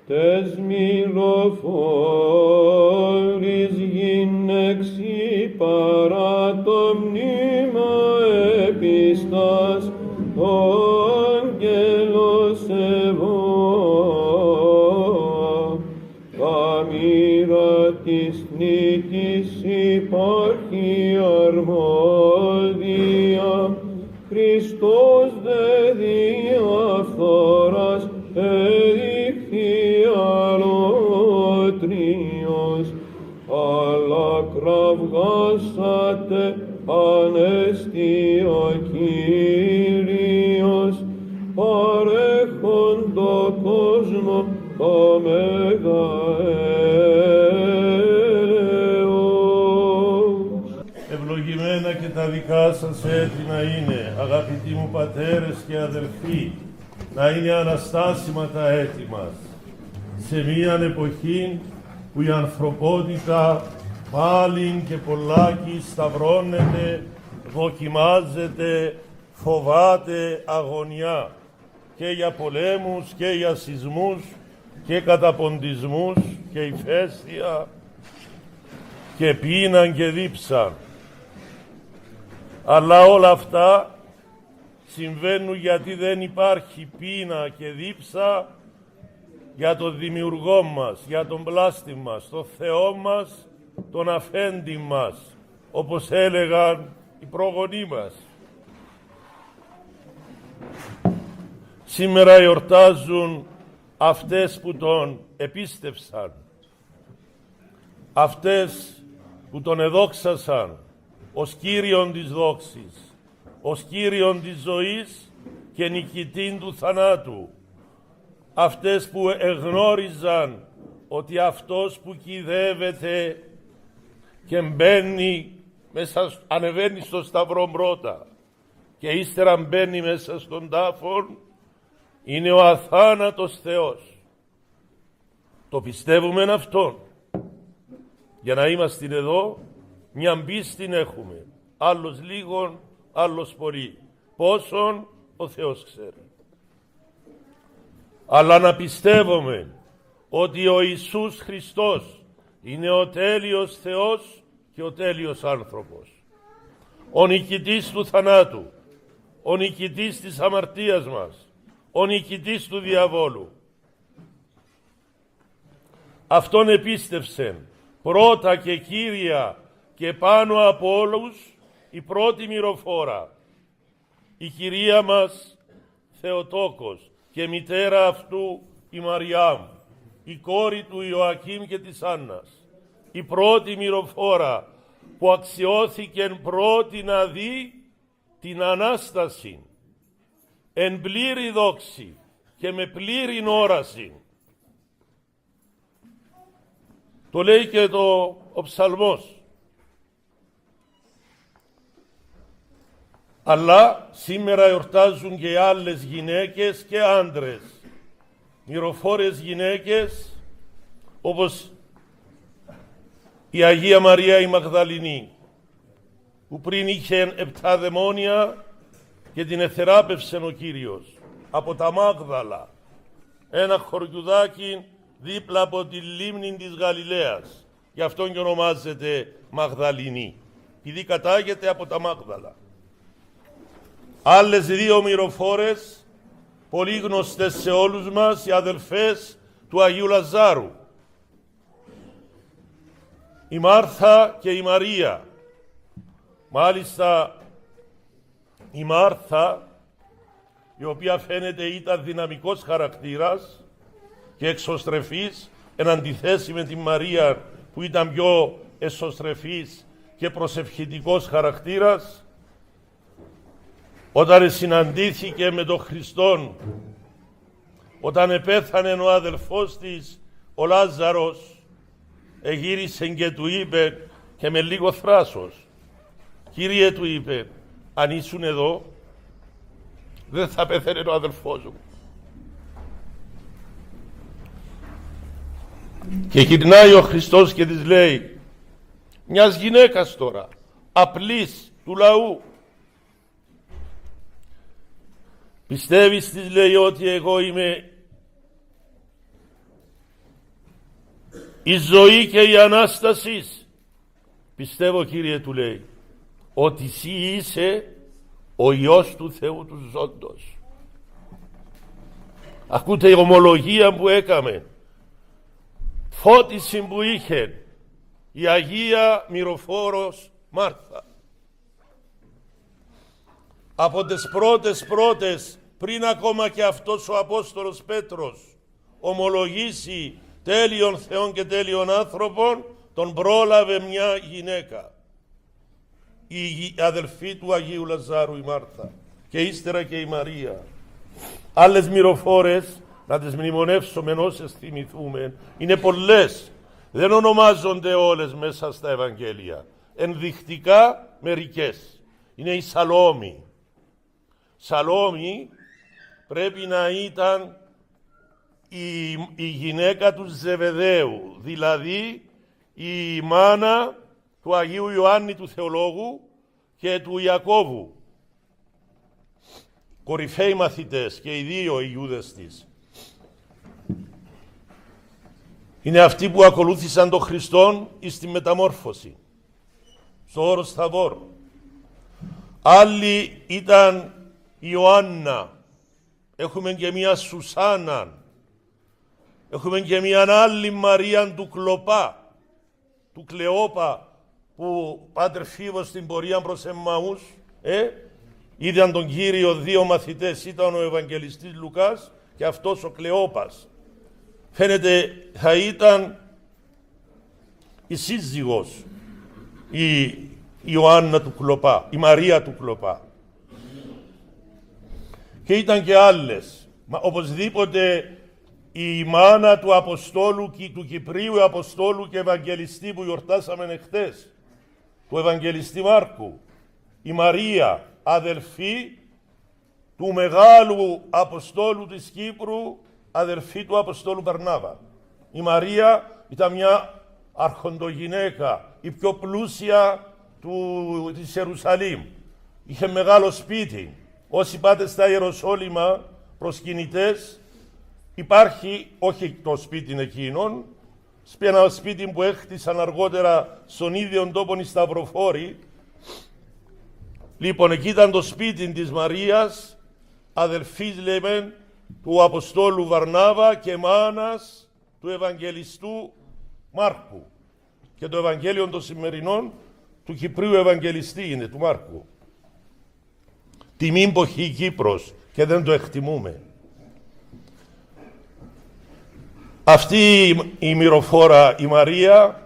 τες μυροφόρης γυναίξη παρά το μνήμα επίστας ο άγγελος εγώ. Καμήρα της νίκης υπάρχει αρμόδια, Χριστός δε διαφθοράς εδείχθη αλωτριος, αλλά κραυγάσατε ανέστη ο Κύριος, παρέχον το κόσμο το μεγαέλεος. Ευλογημένα και τα δικά σας έτη να είναι, αγαπητοί μου πατέρες και αδελφοί, να είναι αναστάσιμα τα έτη μας, σε μίαν εποχή που η ανθρωπότητα πάλιν και πολλάκι σταυρώνεται, δοκιμάζεται, φοβάται αγωνιά και για πολέμους και για σεισμούς και καταποντισμούς και ηφαίστεια και πείναν και δίψαν. Αλλά όλα αυτά συμβαίνουν γιατί δεν υπάρχει πείνα και δίψα για τον Δημιουργό μας, για τον πλάστη μας, τον Θεό μας, τον Αφέντη μας, όπως έλεγαν οι προγονείς μας. Σήμερα εορτάζουν αυτές που τον επίστευσαν, αυτές που τον εδόξασαν ως Κύριον της δόξης, ως Κύριον της ζωής και νικητήν του θανάτου, αυτές που εγνώριζαν ότι αυτός που κυδεύεται και μπαίνει μέσα, ανεβαίνει στο σταυρό πρώτα και ύστερα μπαίνει μέσα στον τάφον, είναι ο αθάνατος Θεός. Το πιστεύουμε αυτόν. Για να είμαστε εδώ, μια πίστη έχουμε. Άλλος λίγον, άλλος πολύ. Πόσον ο Θεός ξέρει. Αλλά να πιστεύουμε ότι ο Ιησούς Χριστός είναι ο τέλειος Θεός και ο τέλειος άνθρωπος. Ο νικητής του θανάτου, ο νικητής της αμαρτίας μας, ο νικητής του διαβόλου. Αυτόν επίστευσεν πρώτα και κύρια και πάνω από όλους η πρώτη μυροφόρα, η Κυρία μας Θεοτόκος και μητέρα αυτού η Μαριάμ, η κόρη του Ιωακήμ και της Άννας, η πρώτη μυροφόρα που αξιώθηκε πρώτη να δει την Ανάσταση εν πλήρη δόξη και με πλήρη όραση. Το λέει και ο ψαλμός. Αλλά σήμερα εορτάζουν και άλλες γυναίκες και άντρες, μυροφόρες γυναίκες, όπως η Αγία Μαρία η Μαγδαληνή, που πριν είχε 7 δαιμόνια και την εθεράπευσε ο Κύριος από τα Μάγδαλα, ένα χωριουδάκι δίπλα από τη λίμνη της Γαλιλαίας. Γι' αυτόν και ονομάζεται Μαγδαληνή, επειδή κατάγεται από τα Μάγδαλα. Άλλες 2 μυροφόρες, πολύ γνωστές σε όλους μας, οι αδελφές του Αγίου Λαζάρου, η Μάρθα και η Μαρία. Μάλιστα η Μάρθα, η οποία φαίνεται ήταν δυναμικός χαρακτήρας και εξωστρεφής, εν αντιθέσει με τη Μαρία που ήταν πιο εσωστρεφής και προσευχητικός χαρακτήρας, όταν συναντήθηκε με τον Χριστόν, όταν επέθανε ο αδελφός της, ο Λάζαρος, εγύρισε και του είπε και με λίγο θράσος, «Κύριε», του είπε, «αν ήσουν εδώ, δεν θα πέθανε ο αδελφός μου». Και γυρνάει ο Χριστός και της λέει, μιας γυναίκας τώρα, απλής του λαού, «Πιστεύεις», της λέει, «ότι εγώ είμαι η ζωή και η Ανάσταση. Πιστεύω, Κύριε, του λέει, ότι εσύ είσαι ο Υιός του Θεού του Ζώντος. Ακούτε η ομολογία που έκαμε, φώτιση που είχε η Αγία Μυροφόρος Μάρθα. Από τις πρώτες, πριν ακόμα και αυτός ο Απόστολος Πέτρος ομολογήσει τέλειων Θεών και τέλειων άνθρωπων, τον πρόλαβε μια γυναίκα, η αδελφή του Αγίου Λαζάρου, η Μάρθα, και ύστερα και η Μαρία. Άλλες μυροφόρες, να τις μνημονεύσουμε όσες θυμηθούμε, είναι πολλές. Δεν ονομάζονται όλες μέσα στα Ευαγγέλια. Ενδεικτικά μερικές. Είναι η Σαλόμη. Σαλόμη πρέπει να ήταν η γυναίκα του Ζεβεδαίου, δηλαδή η μάνα του Αγίου Ιωάννη του Θεολόγου και του Ιακώβου. Κορυφαίοι μαθητές και οι δύο οι Ιούδες της. Είναι αυτοί που ακολούθησαν τον Χριστόν εις τη μεταμόρφωση, στο όρος Θαβόρ. Άλλοι ήταν η Ιωάννα, έχουμε και μια Σουσάνα, έχουμε και μια άλλη Μαρία του Κλοπά, του Κλεόπα, που πάτερ Φίβος στην πορεία προς Εμμαούς, είδαν τον Κύριο δύο μαθητές, ήταν ο Ευαγγελιστής Λουκάς και αυτός ο Κλεόπας. Φαίνεται θα ήταν η σύζυγος, η Ιωάννα του Κλοπά, η Μαρία του Κλοπά. Και ήταν και άλλες. Οπωσδήποτε η μάνα του Αποστόλου, του Κυπρίου Αποστόλου και Ευαγγελιστή που γιορτάσαμε εχθές, του Ευαγγελιστή Μάρκου, η Μαρία, αδελφή του μεγάλου Αποστόλου της Κύπρου, αδελφή του Αποστόλου Βαρνάβα. Η Μαρία ήταν μια αρχοντογυναίκα, η πιο πλούσια της Ιερουσαλήμ. Είχε μεγάλο σπίτι. Όσοι πάτε στα Ιεροσόλυμα προσκυνητές, υπάρχει, όχι το σπίτι εκείνον, ένα σπίτι που έχτισαν αργότερα στον ίδιο τόπο οι Σταυροφόροι. Λοιπόν, εκεί ήταν το σπίτι της Μαρίας, αδελφής λέμε, του Αποστόλου Βαρνάβα και μάνας του Ευαγγελιστού Μάρκου. Και το Ευαγγέλιο των σημερινών του Κυπρίου Ευαγγελιστή είναι, του Μάρκου. Τιμήν ποχή η Κύπρος και δεν το εκτιμούμε. Αυτή η μυροφόρα, η Μαρία,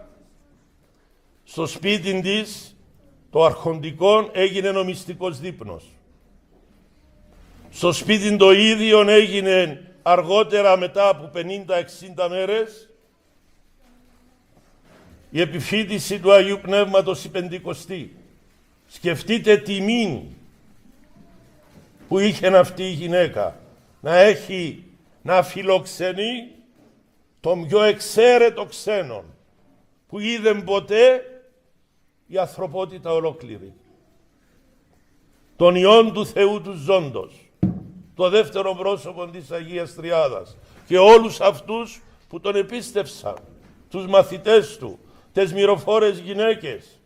στο σπίτι της, το αρχοντικό, έγινε ο μυστικός δείπνος. Στο σπίτι το ίδιο έγινε αργότερα, μετά από 50-60 μέρες, η επιφύτηση του Αγίου Πνεύματος η Πεντηκοστή. Σκεφτείτε τιμήν που είχε αυτή η γυναίκα, να φιλοξενεί τον πιο εξαίρετο ξένον που είδε ποτέ η ανθρωπότητα ολόκληρη. Τον Υιόν του Θεού του Ζώντος, το δεύτερο πρόσωπο της Αγίας Τριάδας, και όλους αυτούς που τον επίστευσαν, τους μαθητές του, τις μυροφόρες γυναίκες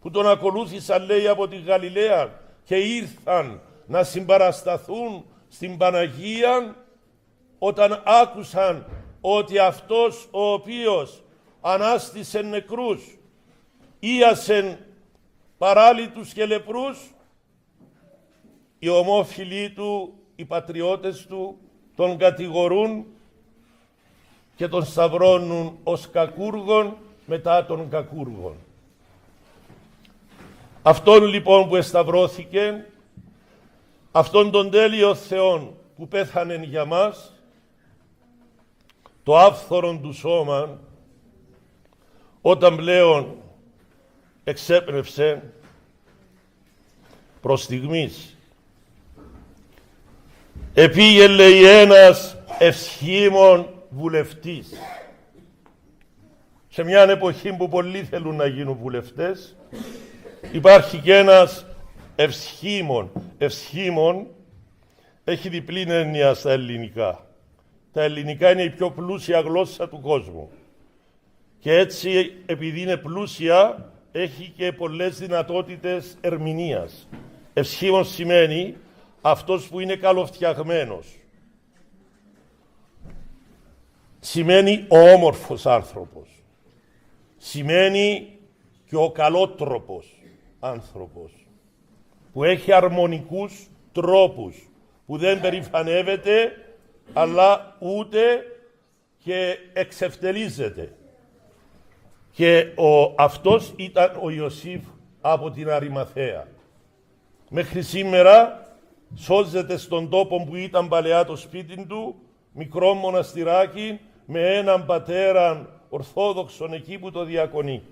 που τον ακολούθησαν, λέει, από τη Γαλιλαία και ήρθαν να συμπαρασταθούν στην Παναγία όταν άκουσαν ότι αυτός ο οποίος ανάστησε νεκρούς, ίασεν παράλυτους και λεπρούς, οι ομόφυλοι του, οι πατριώτες του, τον κατηγορούν και τον σταυρώνουν ως κακούργον μετά των κακούργων. Αυτόν λοιπόν που εσταυρώθηκε, αυτόν τον τέλειο Θεόν που πέθανε για μας, το άφθορον του σώμα, όταν πλέον εξέπνευσε προς στιγμής, επήγε, λέει, ένας ευσχήμων βουλευτής. Σε μια εποχή που πολλοί θέλουν να γίνουν βουλευτές, υπάρχει και ένας ευσχήμων. Ευσχήμων έχει διπλή έννοια στα ελληνικά. Τα ελληνικά είναι η πιο πλούσια γλώσσα του κόσμου. και έτσι, επειδή είναι πλούσια, έχει και πολλές δυνατότητες ερμηνείας. Ευσχήμων σημαίνει αυτός που είναι καλοφτιαγμένος. Σημαίνει ο όμορφος άνθρωπος. Σημαίνει και ο καλότροπος άνθρωπος, που έχει αρμονικούς τρόπους, που δεν περηφανεύεται, αλλά ούτε και εξευτελίζεται. Και αυτός ήταν ο Ιωσήφ από την Αριμαθαία. Μέχρι σήμερα σώζεται στον τόπο που ήταν παλαιά το σπίτι του, μικρό μοναστηράκι, με έναν πατέρα ορθόδοξον εκεί που το διακονεί.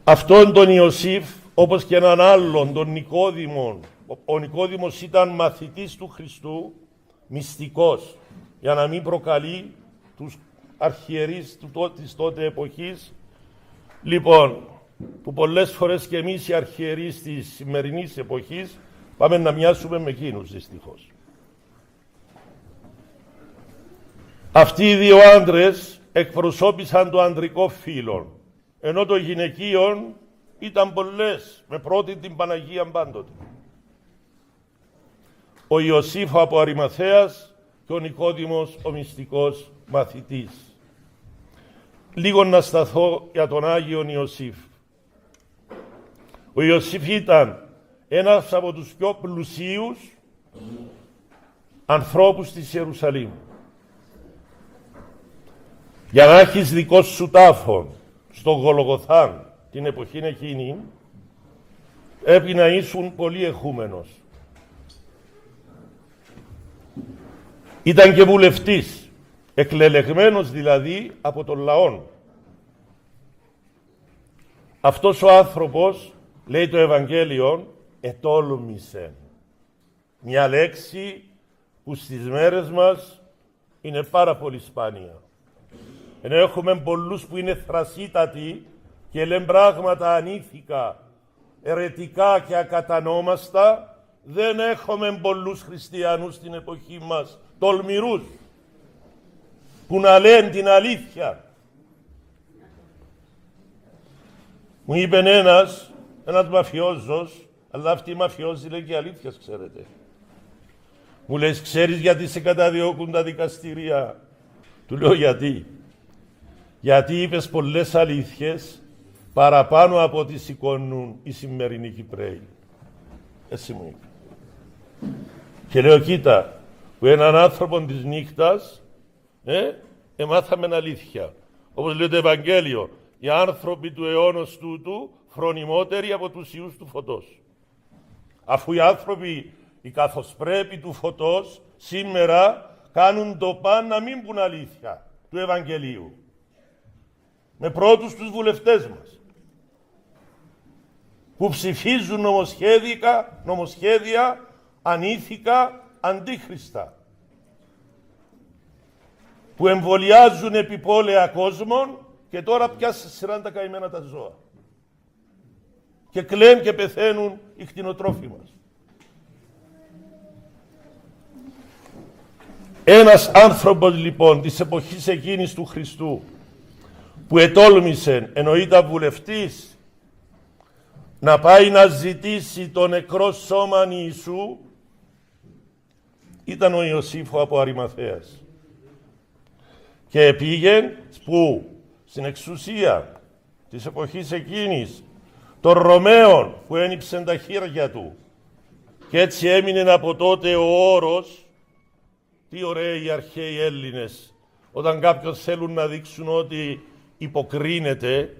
Αυτόν τον Ιωσήφ, όπως και έναν άλλον, τον Νικόδημον, ο Νικόδημος ήταν μαθητής του Χριστού, μυστικός, για να μην προκαλεί τους αρχιερείς της τότε εποχής. Λοιπόν, που πολλές φορές και εμείς οι αρχιερείς της σημερινής εποχής πάμε να μοιάσουμε με εκείνους, δυστυχώς. Αυτοί οι δύο άντρες εκπροσώπησαν το ανδρικό φύλο, ενώ το γυναικείο ήταν πολλές, με πρώτη την Παναγία πάντοτε. Ο Ιωσήφ από Αριμαθαίας και ο Νικόδημος ο μυστικός μαθητής. Λίγο να σταθώ για τον Άγιον Ιωσήφ. Ο Ιωσήφ ήταν ένας από τους πιο πλουσίους ανθρώπους της Ιερουσαλήμ. Για να έχεις δικό σου τάφο στο Γολγοθάν την εποχή εκείνη, έπρεπε να ήσουν πολύ εχούμενος. Ήταν και βουλευτής, εκλελεγμένος δηλαδή από τον λαό. Αυτός ο άνθρωπος, λέει το Ευαγγέλιο, ετόλμησε. Μια λέξη που στις μέρες μας είναι πάρα πολύ σπάνια. Ενώ έχουμε πολλούς που είναι θρασίτατοι και λένε πράγματα ανήθικα, αιρετικά και ακατανόμαστα, δεν έχουμε πολλούς χριστιανούς στην εποχή μας, τολμηρούς, που να λένε την αλήθεια. Μου είπε ένας μαφιόζος, αλλά αυτοί οι μαφιόζοι λένε και αλήθεια, ξέρετε. Μου λέει, ξέρεις γιατί σε καταδιώκουν τα δικαστήρια? Του λέω, γιατί? Γιατί είπες πολλές αλήθειες παραπάνω από ό,τι σηκώνουν οι σημερινοί Κυπραίοι. Έτσι μου είπε. Και λέω, κοίτα, που έναν άνθρωπο της νύχτας μάθαμε αλήθεια. Όπως λέει το Ευαγγέλιο, οι άνθρωποι του αιώνος τούτου φρονιμότεροι από τους ιούς του φωτός. Αφού οι άνθρωποι, οι καθοσπρέπει του φωτός, σήμερα κάνουν το παν να μην πουν αλήθεια του Ευαγγελίου. Με πρώτους τους βουλευτές μας, που ψηφίζουν νομοσχέδια ανήθικα, αντίχριστα, που εμβολιάζουν επιπόλαια κόσμων και τώρα πια σειράν τα καημένα τα ζώα. Και κλαίνουν και πεθαίνουν οι κτηνοτρόφοι μας. Ένας άνθρωπος λοιπόν της εποχής εκείνης του Χριστού, που ετόλμησε, ενώ ήταν βουλευτής, να πάει να ζητήσει το νεκρό σώμα Ιησού, ήταν ο Ιωσήφ από Αριμαθαίας. Και πήγε που στην εξουσία της εποχής εκείνης των Ρωμαίων, που ένυψαν τα χέρια του, και έτσι έμεινε από τότε ο όρος, τι ωραίοι οι αρχαίοι Έλληνες, όταν κάποιον θέλουν να δείξουν ότι υποκρίνεται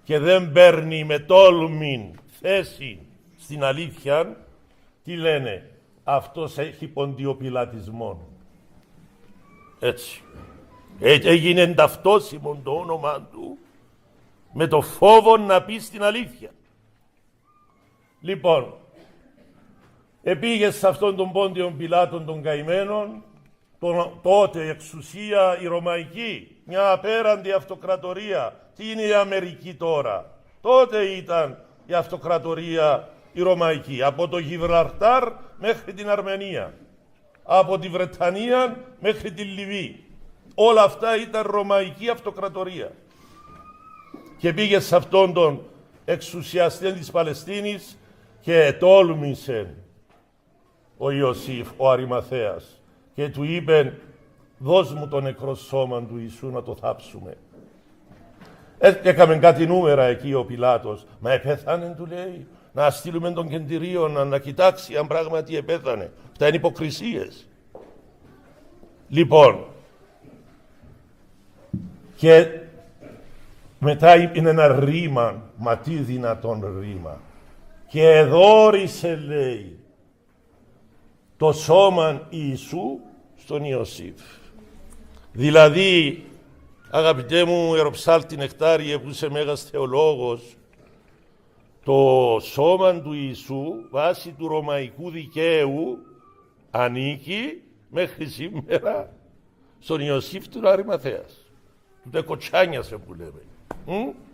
και δεν παίρνει με τόλμη θέση στην αλήθεια, τι λένε? Αυτός έχει ποντιοπιλατισμό. Έτσι. Έγινε ταυτόσιμο το όνομα του με το φόβο να πει στην αλήθεια. Λοιπόν, επήγε σε αυτόν τον Πόντιον Πιλάτων των καημένων, τότε η εξουσία η Ρωμαϊκή, μια απέραντη αυτοκρατορία. Τι είναι η Αμερική τώρα? Τότε ήταν η αυτοκρατορία η Ρωμαϊκή, από το Γιβραλτάρ μέχρι την Αρμενία, από τη Βρετανία μέχρι τη Λιβύη. Όλα αυτά ήταν ρωμαϊκή αυτοκρατορία. Και πήγε σε αυτόν τον εξουσιαστή της Παλαιστίνης και τόλμησε ο Ιωσήφ, ο Αριμαθέας, και του είπε, δώσ' μου το νεκρό σώμα του Ιησού να το θάψουμε. Έκαμε κάτι νούμερα εκεί ο Πιλάτος. Μα επέθανε, του λέει, να στείλουμε τον κεντηρίο να κοιτάξει αν πράγματι επέθανε. Αυτά είναι υποκρισίες. Λοιπόν, και μετά είναι ένα ρήμα, μα τι δυνατόν ρήμα. Και εδώρισε, λέει, το σώμα Ιησού στον Ιωσήφ. Δηλαδή, αγαπητέ μου Ιεροψάλτη Νεκτάριε, που είσαι μέγας θεολόγος, το σώμα του Ιησού βάσει του ρωμαϊκού δικαίου ανήκει μέχρι σήμερα στον Ιωσήφ του Αριμαθέας. Του το κοτσάνιασε που λέμε.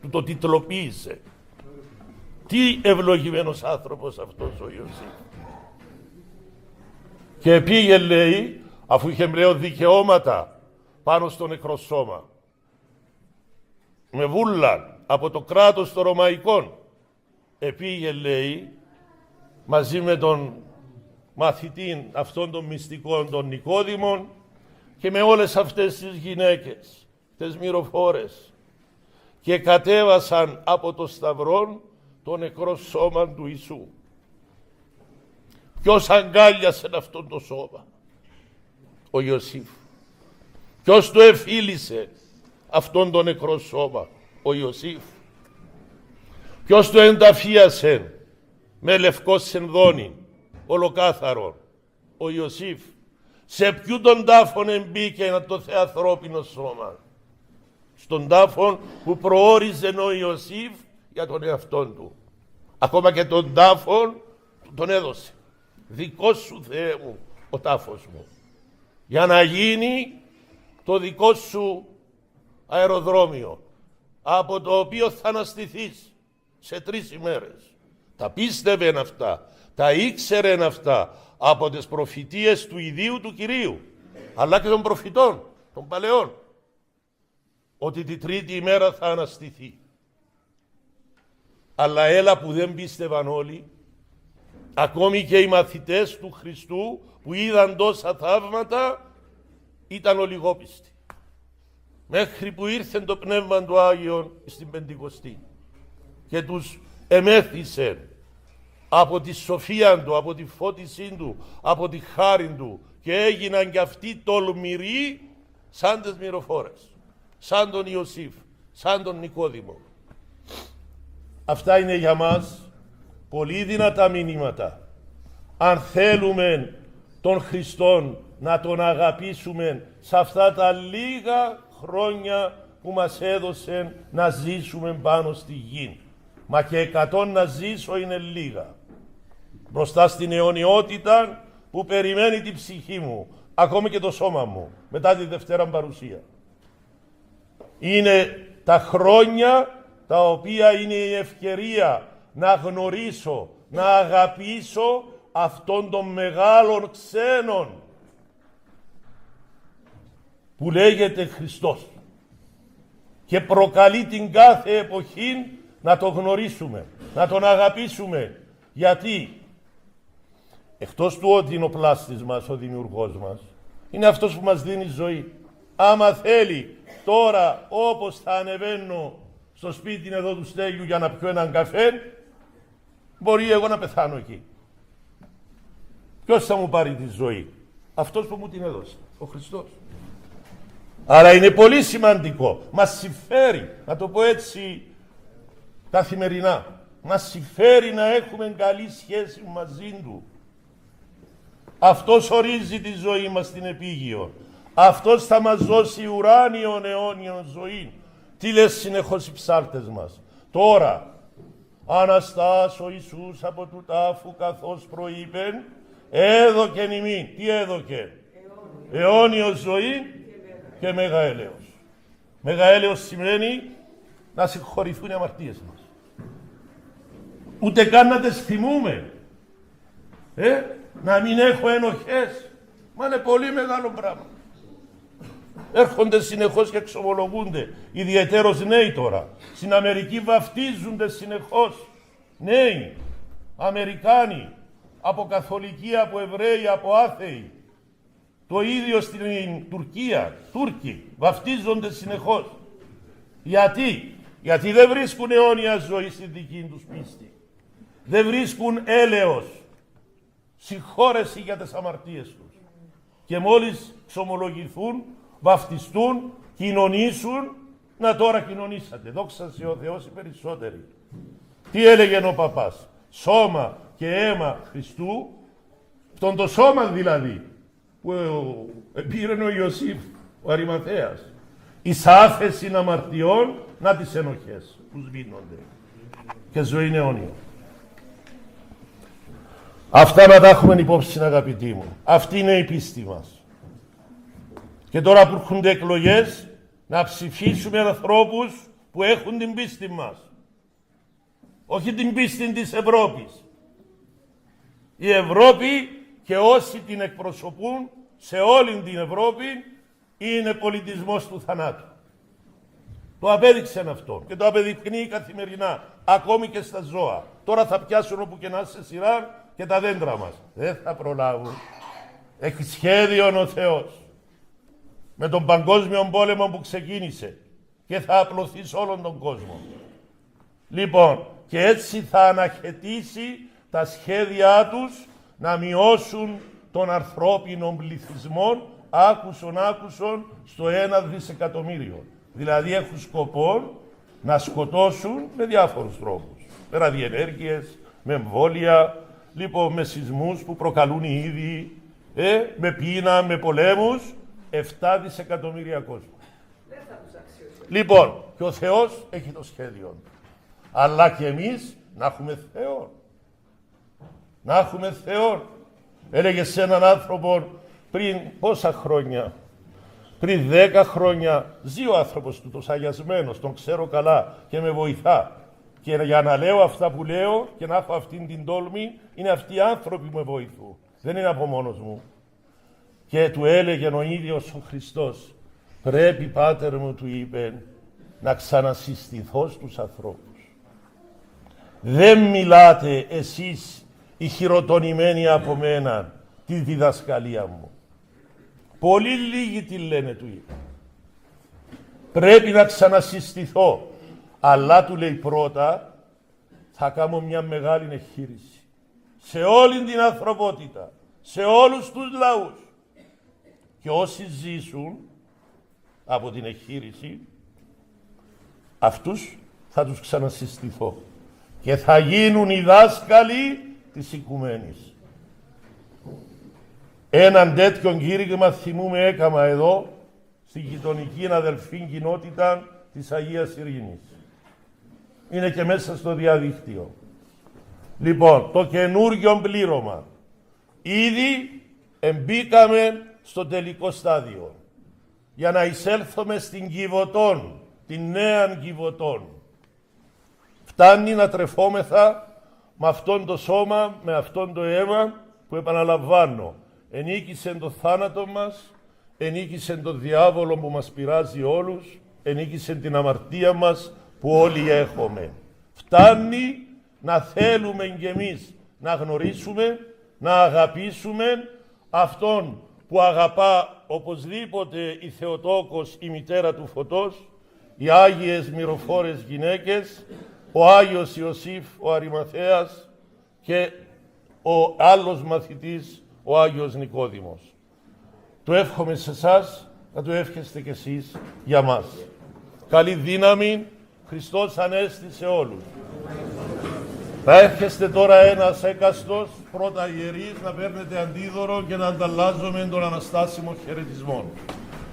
Του το τιτλοποίησε. Τι ευλογημένος άνθρωπος αυτός ο Ιωσήφ. Και πήγε, λέει, αφού είχε πλέον δικαιώματα πάνω στο νεκρό σώμα, με βούλαν από το κράτος των Ρωμαϊκών, επήγε, λέει, μαζί με τον μαθητή αυτών των μυστικών των Νικόδημων και με όλες αυτές τις γυναίκες, τις μυροφόρες, και κατέβασαν από το σταυρόν το νεκρό σώμα του Ιησού. Ποιος αγκάλιασε αυτόν το σώμα? Ο Ιωσήφ. Ποιος το εφίλησε αυτόν το νεκρό σώμα? Ο Ιωσήφ. Ποιος το ενταφίασε με λευκό σενδόνι, ολοκάθαρο? Ο Ιωσήφ. Σε ποιου τον τάφον εμπήκε να το θεανθρώπινο σώμα? Στον τάφον που προόριζε ο Ιωσήφ για τον εαυτόν του. Ακόμα και τον τάφον τον έδωσε. Δικός σου, Θεέ μου, ο τάφος μου, για να γίνει το δικό σου αεροδρόμιο, από το οποίο θα αναστηθείς σε 3 ημέρες. Τα πίστευε αυτά, τα ήξερε αυτά από τις προφητείες του ιδίου του Κυρίου, αλλά και των προφητών, των παλαιών, ότι τη 3η ημέρα θα αναστηθεί. Αλλά έλα που δεν πίστευαν όλοι, ακόμη και οι μαθητές του Χριστού που είδαν τόσα θαύματα, ήταν ολιγόπιστοι. Μέχρι που ήρθε το Πνεύμα του Άγιον στην Πεντηκοστή και τους εμέθησε από τη σοφία του, από τη φώτισή του, από τη χάρη του, και έγιναν κι αυτοί τολμηροί σαν τις μυροφόρες, σαν τον Ιωσήφ, σαν τον Νικόδημο. Αυτά είναι για μας πολύ δυνατά μηνύματα. Αν θέλουμε τον Χριστόν να τον αγαπήσουμε σε αυτά τα λίγα χρόνια που μας έδωσε να ζήσουμε πάνω στη γη. Μα και 100 να ζήσω είναι λίγα. Μπροστά στην αιωνιότητα που περιμένει την ψυχή μου, ακόμη και το σώμα μου, μετά τη Δευτέρα Παρουσία. Είναι τα χρόνια τα οποία είναι η ευκαιρία να γνωρίσω, να αγαπήσω αυτόν τον μεγάλον ξένον που λέγεται Χριστός και προκαλεί την κάθε εποχή να το γνωρίσουμε, να τον αγαπήσουμε. Γιατί εκτός του ότι είναι ο πλάστης μας, ο δημιουργός μας, είναι αυτός που μας δίνει ζωή. Άμα θέλει τώρα, όπως θα ανεβαίνω στο σπίτι εδώ του Στέλιου για να πιω έναν καφέ, μπορεί εγώ να πεθάνω εκεί. Ποιος θα μου πάρει τη ζωή? Αυτός που μου την έδωσε, ο Χριστός. Άρα είναι πολύ σημαντικό. Μας συμφέρει, να το πω έτσι καθημερινά, μας συμφέρει να έχουμε καλή σχέση μαζί του. Αυτός ορίζει τη ζωή μας στην επίγειο. Αυτός θα μας δώσει ουράνιον αιώνιον ζωή. Τι λες συνεχώς οι ψάλτες μας? Τώρα, Αναστάς ο Ιησούς από του τάφου καθώς προείπεν, έδωκεν ημίν. Τι έδωκε? Αιώνιο ζωή και μέγα έλεος. Μέγα έλεος σημαίνει να συγχωρηθούν οι αμαρτίες μας. Ούτε καν να τις θυμούμε. Να μην έχω ενοχές. Μα είναι πολύ μεγάλο πράγμα. έρχονται συνεχώς και εξομολογούνται. Ιδιαιτέρως νέοι τώρα. Στην Αμερική βαφτίζονται συνεχώς νέοι, Αμερικάνοι, από καθολικοί, από Εβραίοι, από άθεοι. Το ίδιο στην Τουρκία, Τούρκοι βαφτίζονται συνεχώς. Γιατί δεν βρίσκουν αιώνια ζωή στη δική τους πίστη. Δεν βρίσκουν έλεος, συγχώρεση για τις αμαρτίες τους. Και μόλις ξομολογηθούν, βαφτιστούν, κοινωνήσουν, να τώρα κοινωνήσατε. Δόξα σε ο Θεός οι περισσότεροι. Τι έλεγε ο παπάς? Σώμα και αίμα Χριστού, τον το σώμα δηλαδή, που πήρε ο Ιωσήφ, ο Αримαθέας, εις άφεση αμαρτιών, να τις ενοχές που σβήνονται. Και ζωή είναι αιώνια. Αυτά να τα έχουμε υπόψη, αγαπητοί μου. Αυτή είναι η πίστη μας. Και τώρα που έρχονται εκλογές, να ψηφίσουμε ανθρώπους που έχουν την πίστη μας. Όχι την πίστη της Ευρώπης. Η Ευρώπη και όσοι την εκπροσωπούν σε όλη την Ευρώπη είναι πολιτισμός του θανάτου. Το απέδειξαν αυτό και το απεδεικνύει καθημερινά, ακόμη και στα ζώα. Τώρα θα πιάσουν όπου και να σε σειρά και τα δέντρα μας. Δεν θα προλάβουν. Έχει σχέδιο ο Θεός με τον παγκόσμιο πόλεμο που ξεκίνησε και θα απλωθεί σε όλον τον κόσμο. Λοιπόν, και έτσι θα αναχαιτήσει τα σχέδιά τους να μειώσουν τον ανθρώπινο πληθυσμό άκουσον στο 1 δισεκατομμύριο. Δηλαδή έχουν σκοπό να σκοτώσουν με διάφορους τρόπους. Με ραδιενέργειες, με εμβόλια, λοιπόν με σεισμούς που προκαλούν οι ίδιοι, με πείνα, με πολέμους, 7 δισεκατομμύρια κόσμο. Λοιπόν, και ο Θεός έχει το σχέδιο. Αλλά και εμείς να έχουμε Θεό. Να έχουμε Θεό. Έλεγε σε έναν άνθρωπο πριν πόσα χρόνια, πριν 10 χρόνια, ζει ο άνθρωπος του, τόσο αγιασμένος, τον ξέρω καλά και με βοηθά. Και για να λέω αυτά που λέω και να έχω αυτήν την τόλμη, είναι αυτοί οι άνθρωποι που με βοηθούν. Δεν είναι από μόνος μου. Και του έλεγε ο ίδιος ο Χριστός, πρέπει, Πάτερ μου, του είπε, να ξανασυστηθώ στους ανθρώπους. Δεν μιλάτε εσείς οι χειροτονημένοι από μένα τη διδασκαλία μου. Πολύ λίγοι τι λένε, του είπε. Πρέπει να ξανασυστηθώ. Αλλά του λέει πρώτα, θα κάνω μια μεγάλη εγχείρηση. Σε όλη την ανθρωπότητα, σε όλους τους λαούς. Και όσοι ζήσουν από την εγχείρηση, αυτούς θα τους ξανασυστηθώ. Και θα γίνουν οι δάσκαλοι της οικουμένης. Έναν τέτοιον κήρυγμα θυμούμε έκαμα εδώ, στη γειτονική αδελφή κοινότητα της Αγίας Ειρήνης. Είναι και μέσα στο διαδίκτυο. Λοιπόν, το καινούργιο πλήρωμα. Ήδη εμπήκαμε στο τελικό στάδιο. Για να εισέλθουμε στην Κιβωτών, την νέα Κιβωτών. Φτάνει να τρεφόμεθα με αυτόν το σώμα, με αυτόν το αίμα που επαναλαμβάνω. Ενίκησε το θάνατο μας, ενίκησε το διάβολο που μας πειράζει όλους, ενίκησε την αμαρτία μας που όλοι έχουμε. Φτάνει να θέλουμε κι εμείς να γνωρίσουμε, να αγαπήσουμε αυτόν που αγαπά οπωσδήποτε η Θεοτόκος, η μητέρα του Φωτός, οι Άγιες μυροφόρες γυναίκες, ο Άγιος Ιωσήφ, ο Αримαθέας και ο άλλος μαθητής, ο Άγιος Νικόδημος. Το εύχομαι σε εσάς, να το εύχεστε κι εσείς για μας. Καλή δύναμη, Χριστός Ανέστη σε όλους. Θα έρχεστε τώρα ένας έκαστος, πρώτα ιερείς, να παίρνετε αντίδωρο και να ανταλλάζουμε τον Αναστάσιμο χαιρετισμό.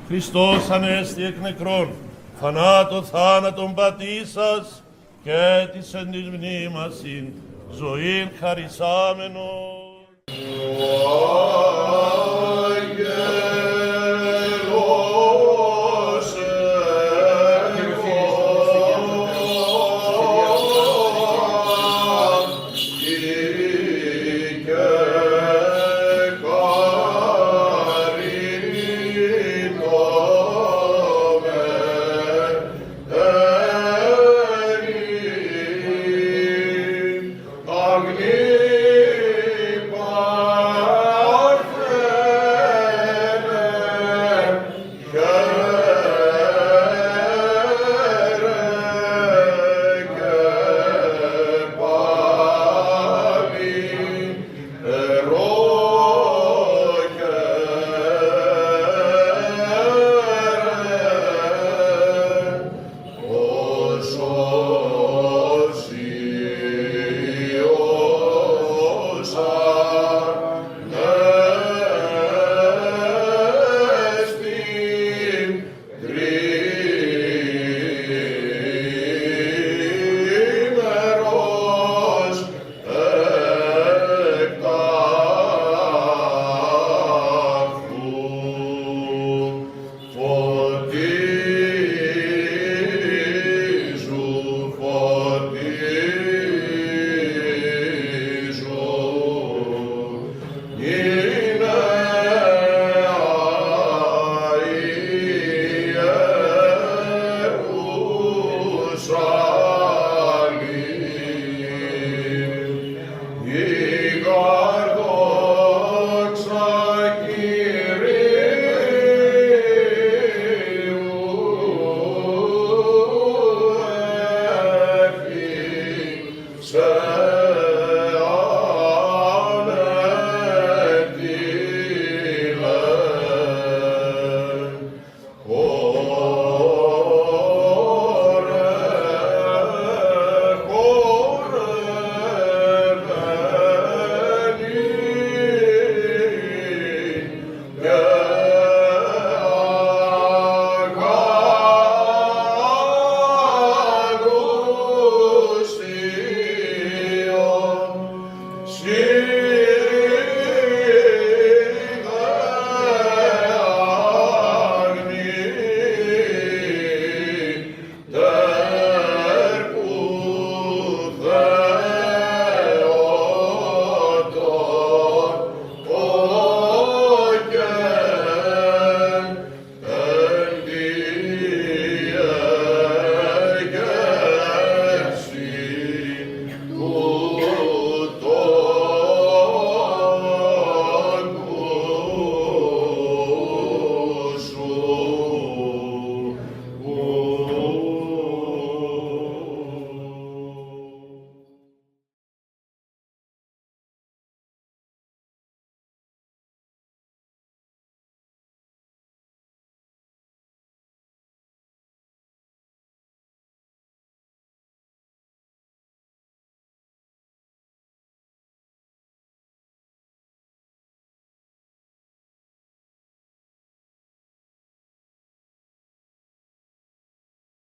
Χριστός Ανέστη εκ νεκρών, θανάτων θάνατον πατήσας και της εν της μνήμασιν, ζωήν χαρισάμενος.